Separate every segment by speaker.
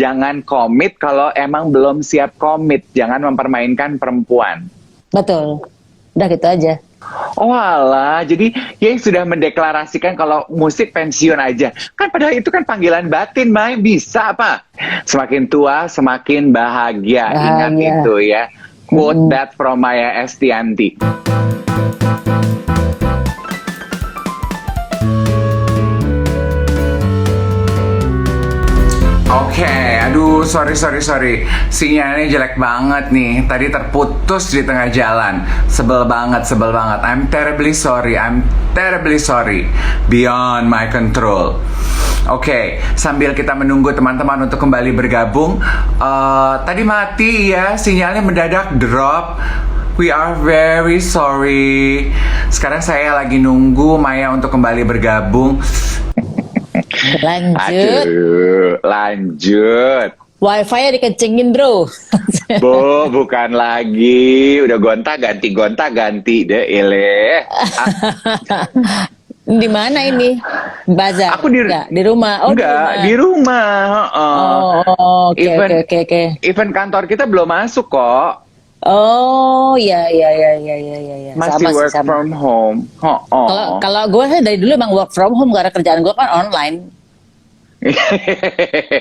Speaker 1: jangan komit kalau emang belum siap komit. Jangan mempermainkan perempuan.
Speaker 2: Betul. Udah gitu aja.
Speaker 1: Oh alah, jadi ya sudah mendeklarasikan kalau musik pensiun aja. Kan padahal itu kan panggilan batin, Mai. Bisa apa? Semakin tua, semakin bahagia. Ingat itu ya. Quote that from Maya Estianty. Oke, aduh sorry. Sinyalnya jelek banget nih. Tadi terputus di tengah jalan. Sebel banget. I'm terribly sorry. Beyond my control. Oke, sambil kita menunggu teman-teman untuk kembali bergabung. Tadi mati ya, sinyalnya mendadak drop. We are very sorry. Sekarang saya lagi nunggu Maya untuk kembali bergabung. Lanjut.
Speaker 2: Wifi-nya dikencengin, bro.
Speaker 1: Bukan lagi. Udah gonta-ganti deh, ele.
Speaker 2: Di mana ini? Bazar?
Speaker 1: Aku di
Speaker 2: rumah. Oh,
Speaker 1: enggak, di rumah.
Speaker 2: Oke.
Speaker 1: Event kantor kita belum masuk kok.
Speaker 2: Oh, iya.
Speaker 1: Masih work from home.
Speaker 2: Kalau gue dari dulu emang work from home karena kerjaan gue kan online.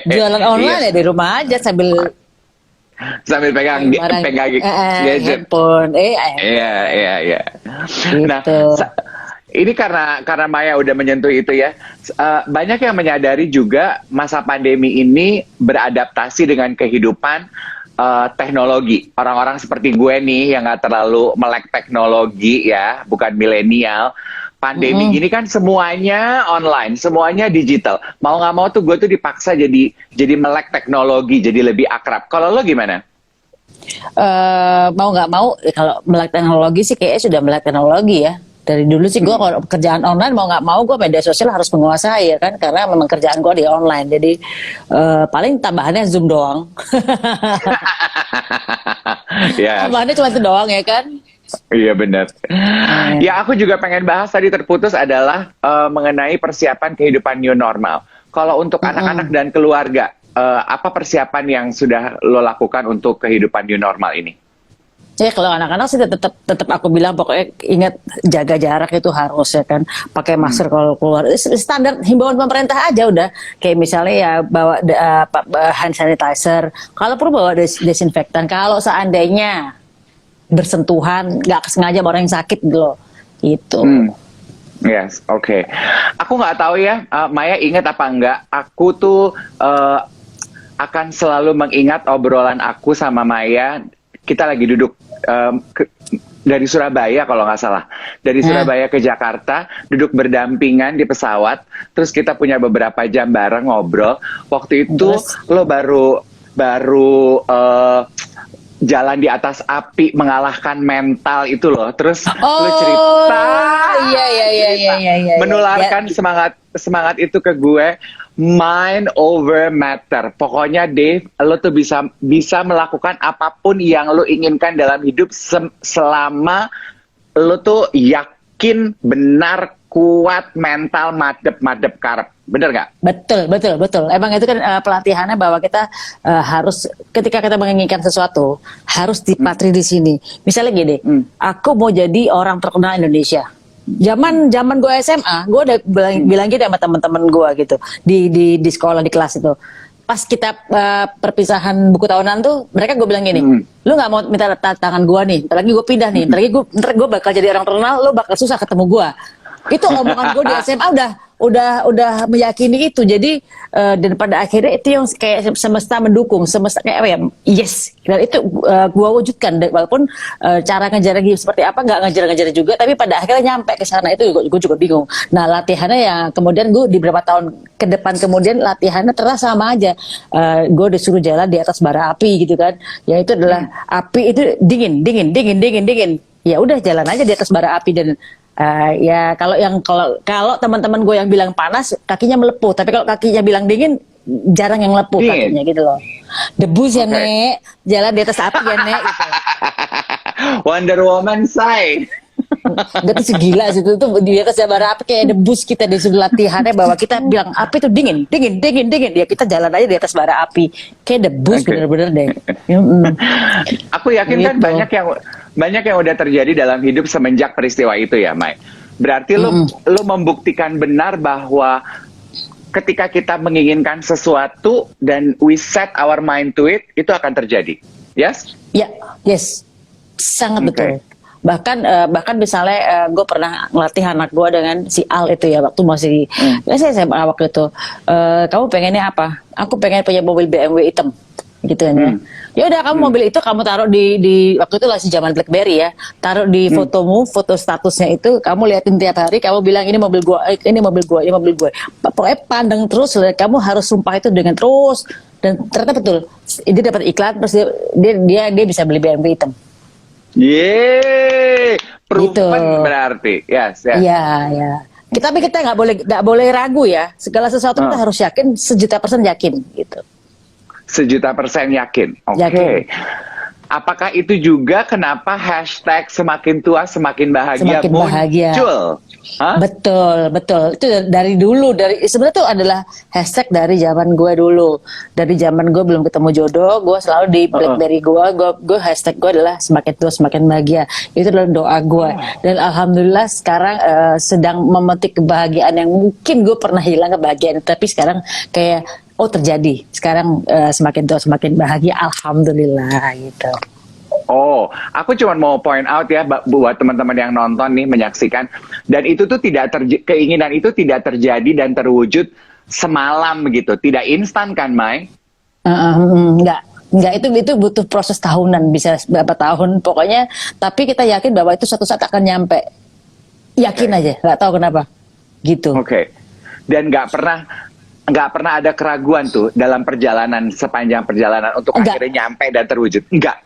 Speaker 2: Jualan online ya di rumah aja sambil
Speaker 1: pegang gadget.
Speaker 2: Handphone.
Speaker 1: Iya.
Speaker 2: Gitu.
Speaker 1: Nah, ini karena Maya udah menyentuh itu ya. Banyak yang menyadari juga masa pandemi ini beradaptasi dengan kehidupan teknologi. Orang-orang seperti gue nih yang gak terlalu melek teknologi ya, bukan milenial. Pandemi gini kan semuanya online, semuanya digital. Mau nggak mau tuh gue tuh dipaksa jadi melek teknologi, jadi lebih akrab. Kalau lo gimana?
Speaker 2: Mau nggak mau, kalau melek teknologi sih kayaknya sudah melek teknologi ya. Dari dulu sih gue kalau kerjaan online mau nggak mau gue media sosial harus menguasai ya kan, karena memang kerjaan gue di online. Jadi paling tambahannya Zoom doang.
Speaker 1: Yes.
Speaker 2: Tambahannya cuma itu doang ya kan.
Speaker 1: Iya benar. Ya aku juga pengen bahas tadi terputus adalah mengenai persiapan kehidupan new normal. Kalau untuk anak-anak dan keluarga, apa persiapan yang sudah lo lakukan untuk kehidupan new normal ini?
Speaker 2: Ya kalau anak-anak sih tetap aku bilang pokoknya ingat jaga jarak itu harus ya kan, pakai masker kalau keluar, standar himbauan pemerintah aja udah, kayak misalnya ya bawa hand sanitizer, kalau perlu bawa desinfektan, kalau seandainya bersentuhan nggak sengaja sama orang yang sakit gitu loh, itu.
Speaker 1: Yes, oke. Aku nggak tahu ya, Maya ingat apa enggak? Aku tuh akan selalu mengingat obrolan aku sama Maya. Kita lagi duduk dari Surabaya kalau nggak salah, dari Surabaya ke Jakarta, duduk berdampingan di pesawat. Terus kita punya beberapa jam bareng ngobrol. Waktu itu lo baru jalan di atas api mengalahkan mental itu loh. Terus lu cerita.
Speaker 2: Iya.
Speaker 1: Menularkan semangat itu ke gue. Mind over matter. Pokoknya Dave, lo tuh bisa melakukan apapun yang lo inginkan dalam hidup selama lo tuh yakin, benar, kuat, mental, madep karep. Bener nggak?
Speaker 2: Betul. Emang itu kan pelatihannya bahwa kita harus ketika kita menginginkan sesuatu harus dipatri di sini. Misalnya gini, aku mau jadi orang terkenal Indonesia. Zaman gue SMA, gue udah bilang gitu sama teman-teman gue gitu di sekolah, di kelas itu. Pas kita perpisahan buku tahunan tuh, mereka gue bilang gini, lu nggak mau minta tangan gue nih, ntar lagi gue pindah nih, ntar gue bakal jadi orang terkenal, lu bakal susah ketemu gue. Itu omongan gue di SMA udah meyakini itu. Jadi dan pada akhirnya itu yang kayak semesta mendukung, semesta kayak apa ya, yes, dan itu gue wujudkan. Walaupun cara ngejarnya seperti apa nggak ngejar juga, tapi pada akhirnya nyampe ke sana. Itu gue juga bingung. Nah latihannya ya kemudian gue di beberapa tahun ke depan kemudian latihannya terasa sama aja. Gue disuruh jalan di atas bara api gitu kan, ya itu adalah api itu dingin. Ya udah jalan aja di atas bara api. Dan ya kalau teman-teman gue yang bilang panas kakinya melepuh, tapi kalau kakinya bilang dingin jarang yang melepuh kakinya gitu loh. Debus ya Nek, jalan di atas api ya Nek gitu.
Speaker 1: Wonder Woman say.
Speaker 2: Gak tuh segila situ tuh di atas bara api kayak debus kita di sudah latihannya bahwa kita bilang api itu dingin, dingin, dingin, dingin. Ya kita jalan aja di atas bara api kayak debus bener-bener deh.
Speaker 1: Aku yakin kan
Speaker 2: Gitu.
Speaker 1: banyak yang udah terjadi dalam hidup semenjak peristiwa itu ya, Mai. Berarti lo membuktikan benar bahwa ketika kita menginginkan sesuatu dan we set our mind to it, itu akan terjadi. Yes?
Speaker 2: Ya, yes, sangat betul. Bahkan misalnya gue pernah ngelatih anak gue dengan si Al itu ya waktu masih saya SMA waktu itu. Kamu pengennya apa? Aku pengen punya mobil BMW hitam, gitu kan ya. Ya udah kamu mobil itu kamu taruh di waktu itu masih zaman BlackBerry ya, taruh di fotomu, foto statusnya itu kamu liatin tiap hari, kamu bilang ini mobil gua, ini mobil gua, ini mobil gua. Pokoknya pandang terus, kamu harus sumpah itu dengan terus. Dan ternyata betul, dia dapat iklan terus dia bisa beli BMW hitam.
Speaker 1: Yeay, proven
Speaker 2: Gitu.
Speaker 1: berarti, yes.
Speaker 2: Iya, ya. Tapi kita nggak boleh ragu ya. Segala sesuatu kita harus yakin, 1.000.000% yakin gitu.
Speaker 1: 1.000.000% yakin. Oke.
Speaker 2: Yakin.
Speaker 1: Apakah itu juga kenapa hashtag semakin tua semakin bahagia
Speaker 2: Semakin bahagia.
Speaker 1: muncul? Hah?
Speaker 2: Betul. Itu dari dulu, sebenarnya itu adalah hashtag dari zaman gue dulu. Dari zaman gue belum ketemu jodoh, gue selalu di BlackBerry gue hashtag gue adalah semakin tua semakin bahagia. Itu adalah doa gue. Dan alhamdulillah sekarang sedang memetik kebahagiaan yang mungkin gue pernah hilang kebahagiaan, tapi sekarang kayak terjadi. Sekarang semakin tua semakin bahagia, alhamdulillah gitu.
Speaker 1: Oh, aku cuma mau point out ya buat teman-teman yang nonton nih menyaksikan, dan itu tuh keinginan itu tidak terjadi dan terwujud semalam gitu, tidak instan kan, Mai?
Speaker 2: Enggak, itu butuh proses tahunan, bisa berapa tahun pokoknya, tapi kita yakin bahwa itu suatu saat akan nyampe. Yakin aja, nggak tahu kenapa. Gitu.
Speaker 1: Oke. Dan nggak pernah ada keraguan tuh dalam sepanjang perjalanan untuk akhirnya nyampe dan terwujud. Enggak.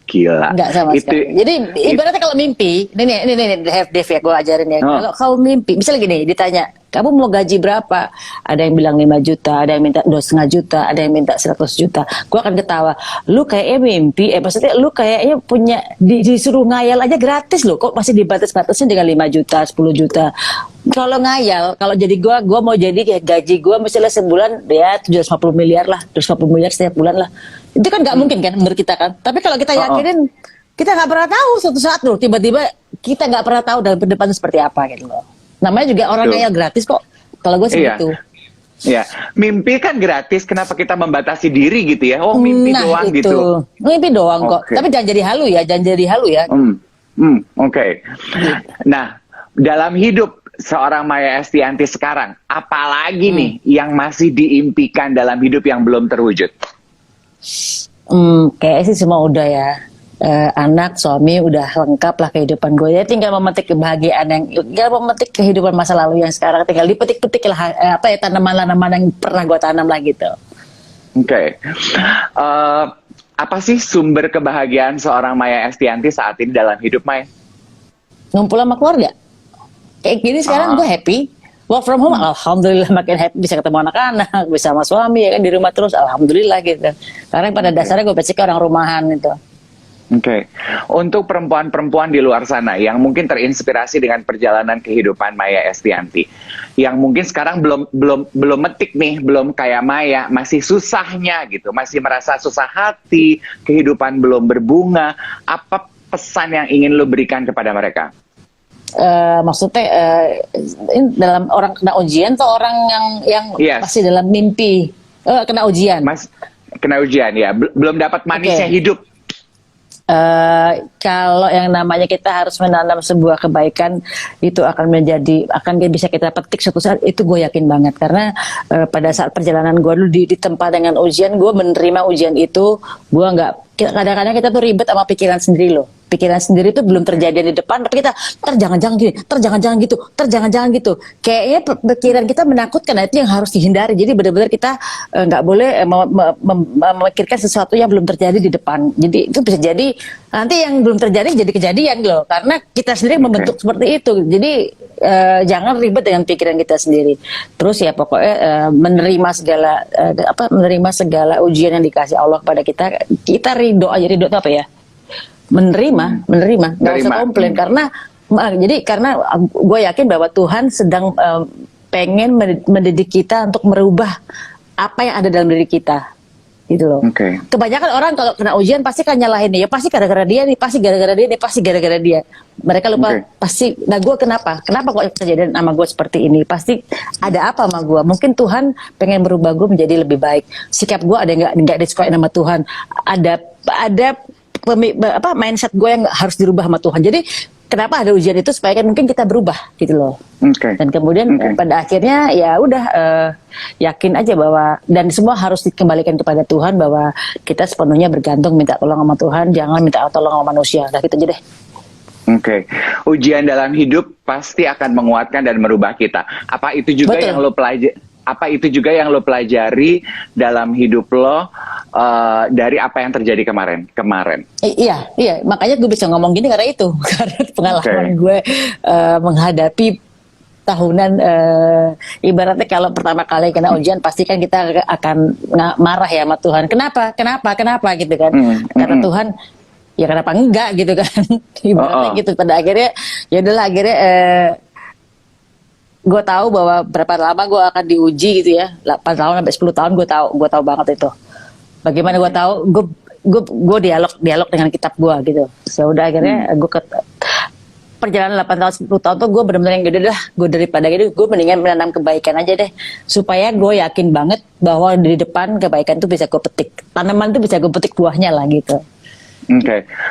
Speaker 1: Gila.
Speaker 2: Enggak sama sekali. Jadi ibaratnya kalau mimpi, ini Dev ya, gue ajarin ya. Kalau mimpi, misalnya gini, ditanya, kamu mau gaji berapa? Ada yang bilang 5 juta, ada yang minta 2,5 juta, ada yang minta 100 juta. Gue akan ketawa. Lu kayaknya mimpi, maksudnya lu kayaknya punya, disuruh ngayal aja gratis loh. Kok masih dibatas-batasin dengan 5 juta, 10 juta. Kalau ngayal, kalau jadi gue mau jadi kayak gaji gue misalnya sebulan ya 750 miliar lah, 250 miliar setiap bulan lah. Itu kan nggak mungkin kan menurut kita kan. Tapi kalau kita yakinin, kita nggak pernah tahu suatu saat loh tiba-tiba kita nggak pernah tahu dalam depan seperti apa gitu loh. Namanya juga orang ngayal gratis kok. Kalau gue sih gitu.
Speaker 1: Iya, mimpi kan gratis. Kenapa kita membatasi diri gitu ya? Oh mimpi doang
Speaker 2: itu.
Speaker 1: gitu.
Speaker 2: Mimpi doang kok. Tapi jangan jadi halu ya,
Speaker 1: Oke. Nah, dalam hidup seorang Maya Estianty sekarang, apalagi nih yang masih diimpikan dalam hidup yang belum terwujud?
Speaker 2: Kayaknya sih semua udah ya. Anak, suami udah lengkap lah kehidupan gue. Ya tinggal memetik kebahagiaan tinggal memetik kehidupan masa lalu yang sekarang tinggal dipetik-petik lah tanaman-tanaman yang pernah gue tanam lah gitu.
Speaker 1: Oke. Apa sih sumber kebahagiaan seorang Maya Estianty saat ini dalam hidup, Maya?
Speaker 2: Ngumpul sama keluarga. Kayak gini sekarang gue happy. Work from home, alhamdulillah makin happy, bisa ketemu anak-anak, bisa sama suami ya kan, di rumah terus, alhamdulillah gitu. Karena pada dasarnya gue basicnya orang rumahan itu.
Speaker 1: Oke. Untuk perempuan-perempuan di luar sana yang mungkin terinspirasi dengan perjalanan kehidupan Maya Estianty, yang mungkin sekarang belum metik nih, belum kayak Maya, masih susahnya gitu, masih merasa susah hati, kehidupan belum berbunga, apa pesan yang ingin lo berikan kepada mereka?
Speaker 2: Maksudnya dalam orang kena ujian atau orang yang masih dalam mimpi kena ujian?
Speaker 1: Kena ujian ya, belum dapat manisnya hidup.
Speaker 2: Kalau yang namanya kita harus menanam sebuah kebaikan itu akan bisa kita petik suatu saat, itu gue yakin banget karena pada saat perjalanan gue dulu di tempat dengan ujian, gue menerima ujian itu, gue nggak, kadang-kadang kita tuh ribet sama pikiran sendiri loh. Pikiran sendiri itu belum terjadi di depan, tapi kita jangan-jangan gini, jangan-jangan gitu. Kayaknya pikiran kita menakutkan, itu yang harus dihindari. Jadi benar-benar kita nggak boleh memikirkan sesuatu yang belum terjadi di depan. Jadi itu bisa jadi nanti yang belum terjadi jadi kejadian loh, karena kita sendiri membentuk seperti itu. Jadi jangan ribet dengan pikiran kita sendiri. Terus ya pokoknya menerima segala ujian yang dikasih Allah kepada kita. Kita ridho aja, ridho itu apa ya? menerima, nggak usah komplain karena gue yakin bahwa Tuhan sedang pengen mendidik kita untuk merubah apa yang ada dalam diri kita, gitu loh. Kebanyakan orang kalau kena ujian pasti kan nyalahin dia, pasti gara-gara dia nih, pasti gara-gara dia nih, pasti gara-gara dia. Mereka lupa pasti. Nah, gue kenapa kok kejadian sama gue seperti ini? Pasti ada apa sama gue? Mungkin Tuhan pengen merubah gue menjadi lebih baik. Sikap gue ada nggak disukai sama Tuhan. Ada mindset gue yang harus dirubah sama Tuhan. Jadi kenapa ada ujian itu supaya kan mungkin kita berubah gitu loh. Dan kemudian pada akhirnya ya udah yakin aja bahwa dan semua harus dikembalikan kepada Tuhan, bahwa kita sepenuhnya bergantung, minta tolong sama Tuhan, jangan minta tolong sama manusia. Nah gitu aja deh.
Speaker 1: Ujian dalam hidup pasti akan menguatkan dan merubah kita. Apa itu juga yang lo pelajari? Apa itu juga yang lo pelajari dalam hidup lo dari apa yang terjadi kemarin?
Speaker 2: Iya, makanya gue bisa ngomong gini karena itu, karena pengalaman gue menghadapi tahunan, ibaratnya kalau pertama kali kena ujian pasti kan kita akan marah ya sama Tuhan. Kenapa gitu kan? Karena Tuhan, ya kenapa enggak gitu kan? Ibaratnya gitu. Pada akhirnya, ya udahlah akhirnya. Gue tahu bahwa berapa lama gue akan diuji gitu ya, 8 tahun sampai 10 tahun gue tahu banget itu. Bagaimana gue tahu, gue dialog dengan kitab gue gitu. Ya udah akhirnya gue perjalanan 8 tahun 10 tahun tuh gue benar-benar yang udah gue daripada gitu gue mendingan menanam kebaikan aja deh, supaya gue yakin banget bahwa di depan kebaikan tuh bisa gue petik, tanaman tuh bisa gue petik buahnya lah gitu.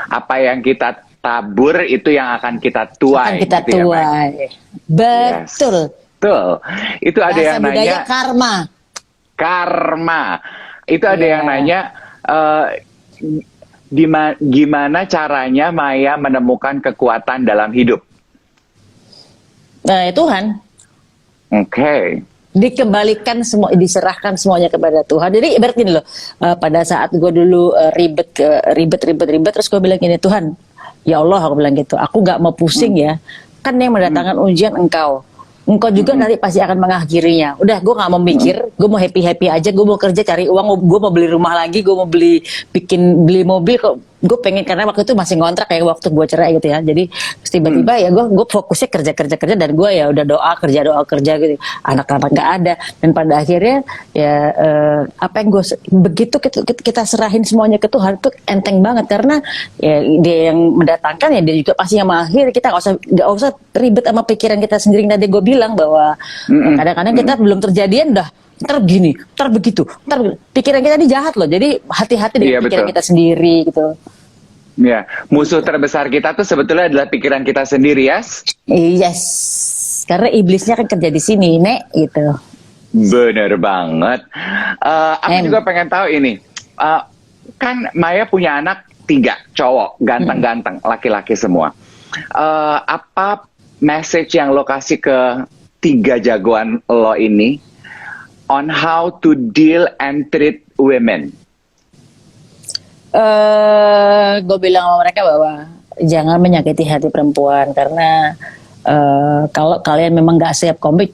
Speaker 1: Apa yang kita tabur itu yang akan kita tuai.
Speaker 2: Betul.
Speaker 1: Itu ada yang nanya karma. Itu ada yang nanya gimana caranya Maya menemukan kekuatan dalam hidup?
Speaker 2: Tuhan. Dikembalikan semua, diserahkan semuanya kepada Tuhan. Jadi ibarat gini loh, pada saat gue dulu ribet terus gue bilang gini, Tuhan, ya Allah, aku bilang gitu, aku nggak mau pusing ya, kan yang mendatangkan ujian engkau juga nanti pasti akan mengakhirinya. Udah, gue nggak mau mikir, gue mau happy aja, gue mau kerja cari uang, gue mau beli rumah lagi, gue mau beli mobil kok. Gue pengen, karena waktu itu masih ngontrak kayak waktu gue cerai gitu ya. Jadi tiba-tiba ya gue fokusnya kerja dan gue ya udah doa kerja gitu. Anak-anak nggak ada, dan pada akhirnya ya apa yang gue begitu kita serahin semuanya ke Tuhan itu enteng banget, karena ya dia yang mendatangkan, ya dia juga pasti yang mengakhiri. Kita nggak usah ribet sama pikiran kita sendiri. Tadi gue bilang bahwa kadang-kadang kita belum terjadian dah ntar begini, ntar begitu, ntar pikiran kita ini jahat loh. Jadi hati-hati dengan pikiran kita sendiri gitu.
Speaker 1: Ya, musuh terbesar kita tuh sebetulnya adalah pikiran kita sendiri,
Speaker 2: Yes, karena iblisnya kan kerja di sini, Nek, gitu.
Speaker 1: Bener banget. Aku juga pengen tahu ini, kan Maya punya anak 3 cowok, ganteng-ganteng, laki-laki semua. Apa message yang lo kasih ke 3 jagoan lo ini on how to deal and treat women?
Speaker 2: Gue bilang sama mereka bahwa jangan menyakiti hati perempuan, karena kalau kalian memang gak siap komit,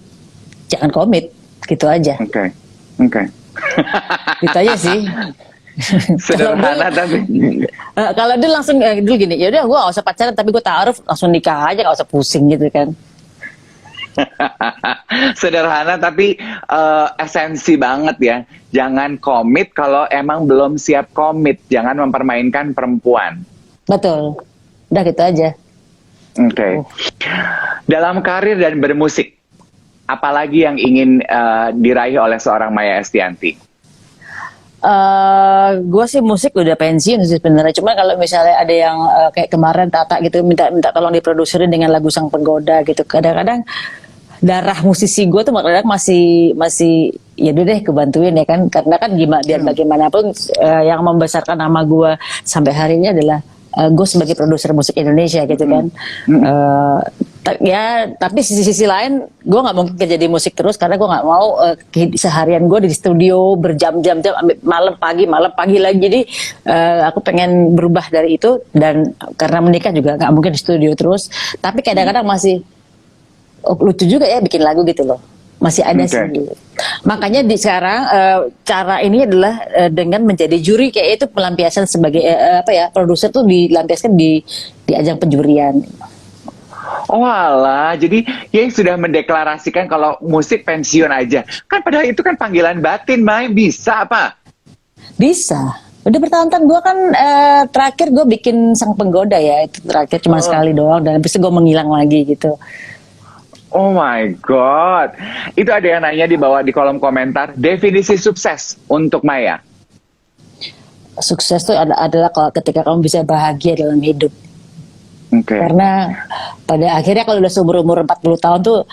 Speaker 2: jangan komit, gitu aja.
Speaker 1: Oke.
Speaker 2: Gitu aja sih.
Speaker 1: Sederhana tapi.
Speaker 2: Kalau dia langsung dulu gini, ya udah gue gak usah pacaran tapi gue taaruf, langsung nikah aja, gak usah pusing gitu kan.
Speaker 1: Sederhana tapi esensi banget ya. Jangan komit kalau emang belum siap komit. Jangan mempermainkan perempuan.
Speaker 2: Betul. Udah gitu aja.
Speaker 1: Dalam karir dan bermusik, apalagi yang ingin diraih oleh seorang Maya Estianty?
Speaker 2: Gue sih musik udah pensiun sih sebenarnya. Cuma kalau misalnya ada yang kayak kemarin Tata gitu minta tolong diproduserin dengan lagu Sang Penggoda gitu. Kadang-kadang darah musisi gue tuh kadang-kadang masih ya udah deh kebantuin ya kan, karena kan biar bagaimanapun yang membesarkan nama gue sampai hari ini adalah gue sebagai produser musik Indonesia gitu kan. Ya tapi sisi lain gue nggak mungkin kerja di musik terus, karena gue nggak mau seharian gue di studio berjam-jam sampai malam pagi lagi. Jadi aku pengen berubah dari itu, dan karena menikah juga nggak mungkin di studio terus. Tapi kadang-kadang masih lucu juga ya bikin lagu gitu loh. masih ada sih. Makanya di sekarang cara ini adalah dengan menjadi juri, kayak itu pelampiasan sebagai produser tuh dilampiaskan di ajang penjurian.
Speaker 1: Oh alah, jadi Yeng sudah mendeklarasikan kalau musik pensiun aja. Kan padahal itu kan panggilan batin, Mai. Bisa apa?
Speaker 2: Bisa. Udah bertahun-tahun gue kan terakhir gue bikin Sang Penggoda ya, itu terakhir cuma sekali doang, dan habis itu gue menghilang lagi gitu.
Speaker 1: Oh my God. Itu ada yang nanya di bawah di kolom komentar, definisi sukses untuk Maya.
Speaker 2: Sukses itu adalah kalau ketika kamu bisa bahagia dalam hidup. Karena pada akhirnya kalau udah seumur-umur 40 tahun tuh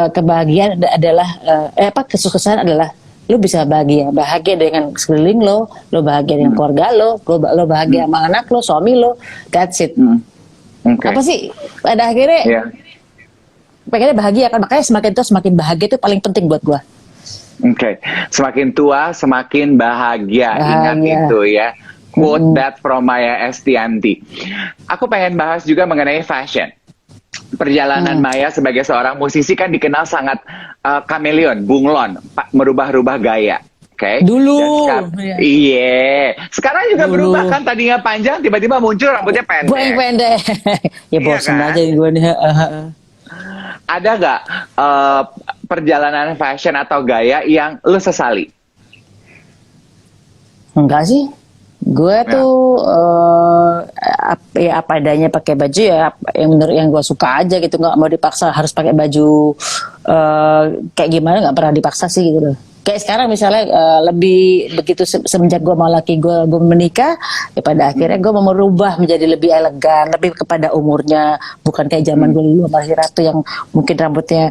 Speaker 2: kebahagiaan adalah kesuksesan adalah lu bisa bahagia dengan sekeliling lo bahagia dengan keluarga lo bahagia sama anak lo, suami lo, that's it. Apa sih pada akhirnya pengennya bahagia kan, makanya semakin tua semakin bahagia itu paling penting buat gua.
Speaker 1: Semakin tua semakin bahagia. Ingat itu ya. Quote that from Maya Estianty. Aku pengen bahas juga mengenai fashion. Perjalanan Maya sebagai seorang musisi kan dikenal sangat kameleon, bunglon, merubah-rubah gaya. Dulu. Iya. Sekarang juga berubah kan, tadinya panjang tiba-tiba muncul rambutnya pendek.
Speaker 2: Pendek. Ya bosan aja gue nih.
Speaker 1: Ada nggak perjalanan fashion atau gaya yang lu sesali?
Speaker 2: Enggak sih. Gue tuh apa adanya pakai baju ya yang gue suka aja gitu, nggak mau dipaksa harus pakai baju kayak gimana, nggak pernah dipaksa sih gitu loh. Kayak sekarang misalnya lebih begitu semenjak gue sama laki gue menikah, ya pada akhirnya gue mau merubah menjadi lebih elegan, lebih kepada umurnya, bukan kayak zaman gue dulu sama si Ratu yang mungkin rambutnya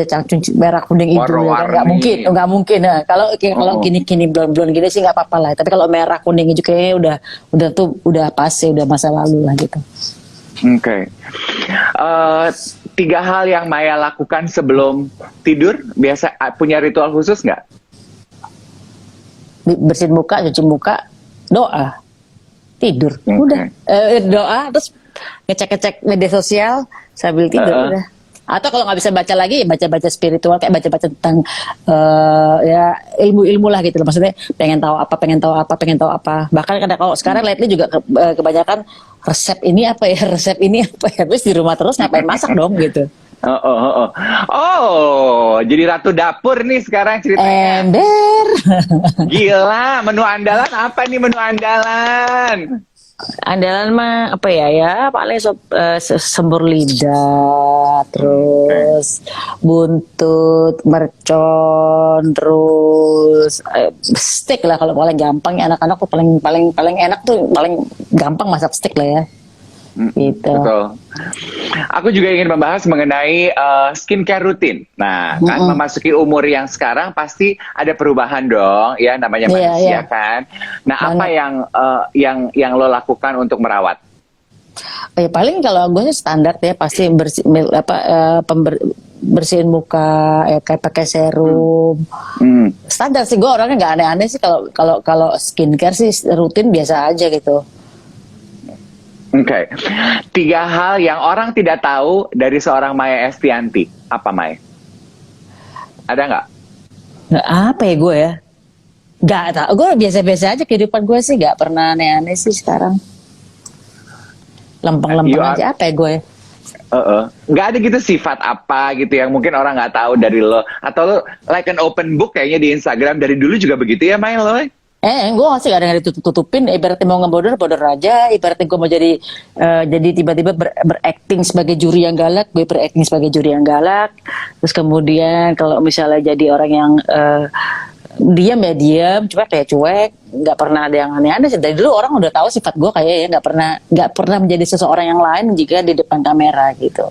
Speaker 2: cangcung merah kuning hijau, ya kan? nggak mungkin. Nah, kalau gini blond gini sih nggak apa-apa lah, tapi kalau merah kuning hijau kayaknya udah pas ya, udah masa lalu lah gitu.
Speaker 1: 3 hal yang Maya lakukan sebelum tidur, biasa punya ritual khusus nggak?
Speaker 2: Bersihin muka, cuci muka, doa, tidur, udah. Doa, terus ngecek media sosial sambil tidur, udah. Atau kalau nggak bisa baca lagi, baca-baca spiritual, kayak baca-baca tentang ya ilmu-ilmu lah gitu loh. Maksudnya pengen tahu apa. Bahkan kadang kalau sekarang lately juga kebanyakan resep ini apa ya, terus di rumah terus ngapain masak dong gitu.
Speaker 1: Jadi ratu dapur nih sekarang ceritanya.
Speaker 2: Ember.
Speaker 1: Gila, menu andalan apa nih menu andalan?
Speaker 2: Andalan mah apa ya paling sembur lidah, terus buntut, mercon, terus steak lah kalau paling gampang ya, anak-anak tuh paling enak tuh paling gampang masak steak lah ya. Gitu.
Speaker 1: Betul. Aku juga ingin membahas mengenai skincare rutin. Nah, kan memasuki umur yang sekarang pasti ada perubahan dong, ya namanya manusia kan. Nah, apa yang lo lakukan untuk merawat?
Speaker 2: Ya paling kalau gue sih standar ya, pasti bersihin muka ya, kayak pakai serum. Standar sih, gue orangnya nggak aneh-aneh sih kalau skincare sih rutin biasa aja gitu.
Speaker 1: 3 hal yang orang tidak tahu dari seorang Maya Estianty. Apa, Maya? Ada nggak?
Speaker 2: Nggak apa ya gue ya? Nggak tahu. Gue biasa-biasa aja kehidupan gue sih, nggak pernah aneh-aneh sih sekarang. Lempeng-lempeng aja apa ya gue?
Speaker 1: Nggak ada gitu sifat apa gitu yang mungkin orang nggak tahu dari lo, atau lo like an open book kayaknya di Instagram dari dulu juga begitu ya, Maya lo?
Speaker 2: Gue masih gak ada yang ditutupin. Ibaratnya mau ngebodor aja. Ibaratnya gue mau jadi tiba-tiba berakting sebagai juri yang galak, gue berakting sebagai juri yang galak. Terus kemudian kalau misalnya jadi orang yang diam ya diam, cuek ya cuek. Nggak pernah ada yang aneh-aneh sih. Dari dulu orang udah tahu sifat gue kayak ya, nggak pernah menjadi seseorang yang lain jika di depan kamera gitu.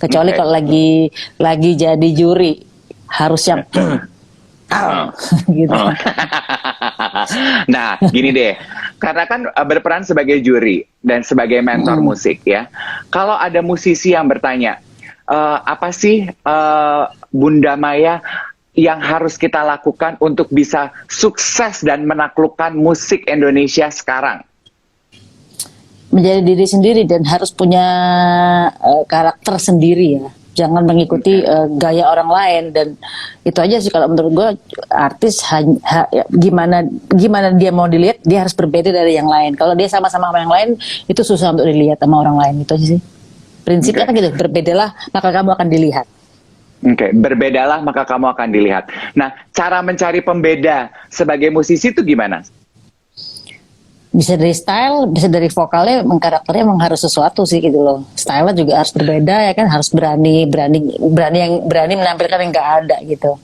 Speaker 2: Kecuali kalau lagi jadi juri harus yang gitu.
Speaker 1: Nah, gini deh, karena kan berperan sebagai juri dan sebagai mentor musik ya. Kalau ada musisi yang bertanya, apa sih Bunda Maya yang harus kita lakukan untuk bisa sukses dan menaklukkan musik Indonesia sekarang?
Speaker 2: Menjadi diri sendiri dan harus punya karakter sendiri ya. jangan mengikuti gaya orang lain. Dan itu aja sih kalau menurut gue, artis gimana dia mau dilihat, dia harus berbeda dari yang lain. Kalau dia sama-sama sama yang lain, itu susah untuk dilihat sama orang lain. Itu aja sih prinsipnya. Kan gitu, berbedalah maka kamu akan dilihat.
Speaker 1: Oke, berbedalah maka kamu akan dilihat. Nah, cara mencari pembeda sebagai musisi itu gimana?
Speaker 2: Bisa dari style, bisa dari vokalnya, karakternya emang harus sesuatu sih gitu loh. Style juga harus berbeda ya kan, harus berani menampilkan yang nggak ada gitu.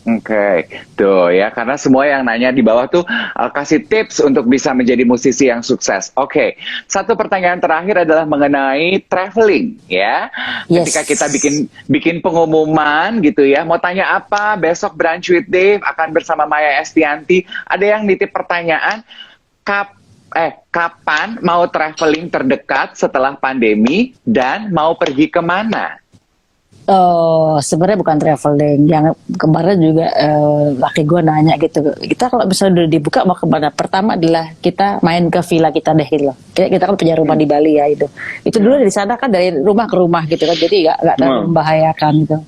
Speaker 1: Oke, tuh ya, karena semua yang nanya di bawah tuh kasih tips untuk bisa menjadi musisi yang sukses. Oke, satu pertanyaan terakhir adalah mengenai traveling ya.
Speaker 2: Yes.
Speaker 1: Ketika kita bikin pengumuman gitu ya, mau tanya apa besok Brunch with Dave akan bersama Maya Estianty. Ada yang nitip pertanyaan, kapan mau traveling terdekat setelah pandemi dan mau pergi kemana?
Speaker 2: Oh, sebenarnya bukan traveling. Yang kemarin juga laki gue nanya gitu. Kita kalau misalnya udah dibuka mau kemana? Pertama adalah kita main ke villa kita deh gitu loh. Kita kan punya rumah di Bali ya itu. Itu dulu dari sana kan dari rumah ke rumah gitu kan. Jadi nggak terlalu membahayakan gitu.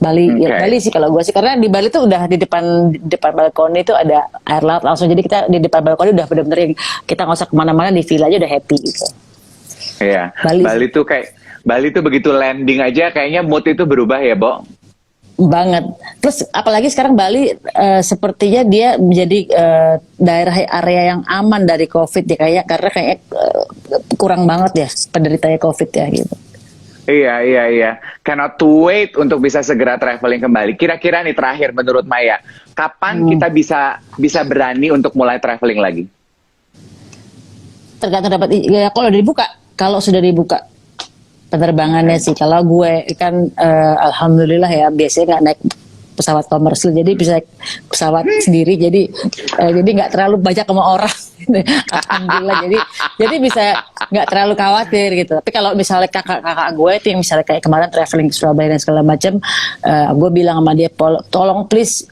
Speaker 2: Bali, ya, Bali sih kalau gue sih, karena di Bali tuh udah di depan balkon itu ada air laut langsung. Jadi kita di depan balkon udah bener-bener yang kita nggak usah kemana-mana, di villa aja udah happy gitu.
Speaker 1: Iya. Bali tuh begitu landing aja kayaknya mood itu berubah ya, Bo?
Speaker 2: Banget. Terus apalagi sekarang Bali sepertinya dia menjadi daerah area yang aman dari COVID ya, karena kayaknya kurang banget ya penderitanya COVID ya gitu.
Speaker 1: Iya. Cannot wait untuk bisa segera traveling kembali. Kira-kira nih terakhir menurut Maya, kapan kita bisa berani untuk mulai traveling lagi?
Speaker 2: Tergantung dapat ya, kalau sudah dibuka penerbangannya sih. Kalau gue kan alhamdulillah ya biasanya nggak naik pesawat komersil, jadi bisa pesawat sendiri, jadi nggak terlalu banyak sama orang. Alhamdulillah, jadi bisa nggak terlalu khawatir gitu. Tapi kalau misalnya kakak gue itu yang misalnya kayak kemarin traveling ke Surabaya dan segala macam, gue bilang sama dia, tolong please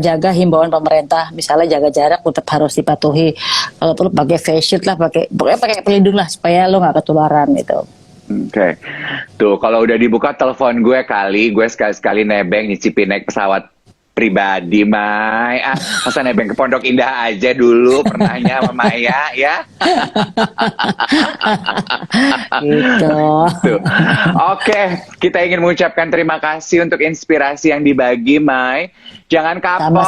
Speaker 2: jaga himbauan pemerintah, misalnya jaga jarak tetap harus dipatuhi, kalau perlu pakai face shield lah, pakai pelindung lah supaya lo nggak ketularan gitu.
Speaker 1: Oke. Tuh, kalau udah dibuka telepon gue kali, gue sekali-sekali nebeng nyicipin naik pesawat pribadi, Mai. Masa nebeng ke Pondok Indah aja dulu pernahnya sama Maya ya.
Speaker 2: Gitu.
Speaker 1: Tuh. Oke, kita ingin mengucapkan terima kasih untuk inspirasi yang dibagi, Mai. Jangan kapok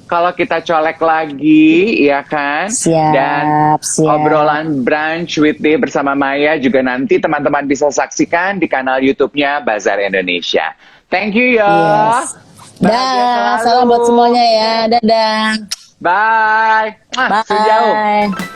Speaker 1: kalau kita colek lagi, ya kan?
Speaker 2: Siap.
Speaker 1: Obrolan Brunch with Dave bersama Maya juga nanti teman-teman bisa saksikan di kanal YouTube-nya Bazar Indonesia. Thank you ya.
Speaker 2: Yes. Dah, salam buat semuanya ya. Dadah.
Speaker 1: Bye.
Speaker 2: Bye.
Speaker 1: Sejauh.